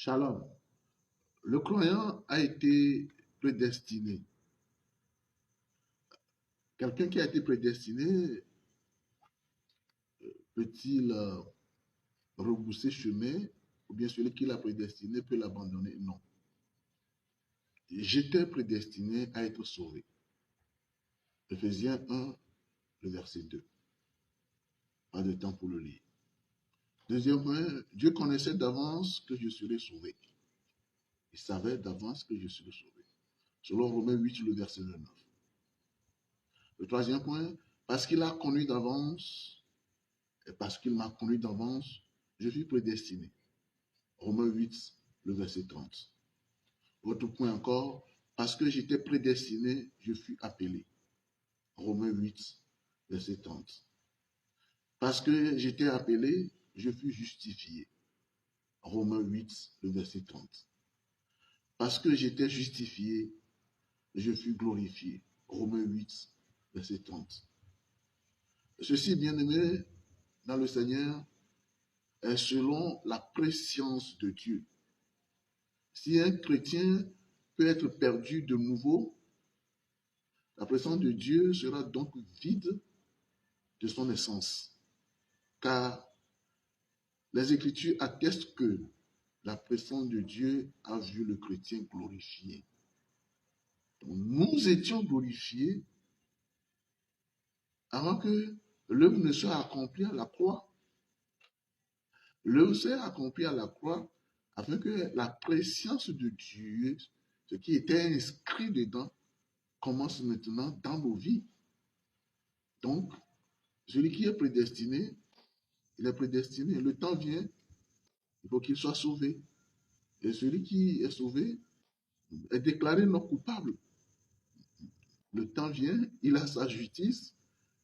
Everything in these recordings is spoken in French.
Shalom. Le croyant a été prédestiné. Quelqu'un qui a été prédestiné, peut-il rebrousser chemin, ou bien celui qui l'a prédestiné peut l'abandonner? Non. J'étais prédestiné à être sauvé. Ephésiens 1, le verset 2. Pas de temps pour le lire. Deuxième point, Dieu connaissait d'avance que je serais sauvé. Il savait d'avance que je serais sauvé. Selon Romains 8, le verset 9. Le troisième point, parce qu'il a connu d'avance, et parce qu'il m'a connu d'avance, je suis prédestiné. Romains 8, le verset 30. Autre point encore, parce que j'étais prédestiné, je fus appelé. Romains 8, verset 30. Parce que j'étais appelé, je fus justifié. Romains 8, le verset 30. Parce que j'étais justifié, je fus glorifié. Romains 8, verset 30. Ceci, bien-aimé, dans le Seigneur, est selon la préscience de Dieu. Si un chrétien peut être perdu de nouveau, la présence de Dieu sera donc vide de son essence. Car les Écritures attestent que la présence de Dieu a vu le chrétien glorifié. Donc, nous étions glorifiés avant que l'œuvre ne soit accomplie à la croix. L'œuvre s'est accomplie à la croix afin que la préscience de Dieu, ce qui était inscrit dedans, commence maintenant dans nos vies. Donc, celui qui est prédestiné, il est prédestiné. Le temps vient, il faut qu'il soit sauvé. Et celui qui est sauvé est déclaré non coupable. Le temps vient, il a sa justice.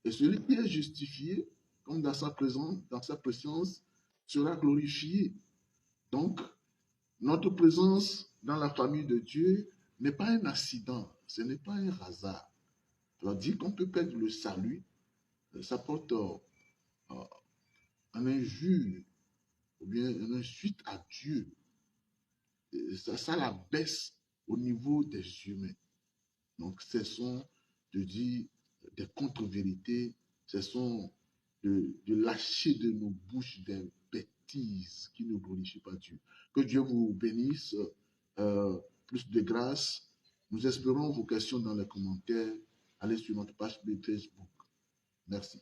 Et celui qui est justifié, comme dans sa présence, dans sa présence, sera glorifié. Donc, notre présence dans la famille de Dieu n'est pas un accident, ce n'est pas un hasard. Alors, dire qu'on peut perdre le salut, ça porte un injure ou bien une insulte à Dieu. Ça la baisse au niveau des humains. Donc, cessons de dire des contre-vérités, cessons de lâcher de nos bouches des bêtises qui ne glorifient pas Dieu. Que Dieu vous bénisse, plus de grâce. Nous espérons vos questions dans les commentaires. Allez sur notre page Facebook. Merci.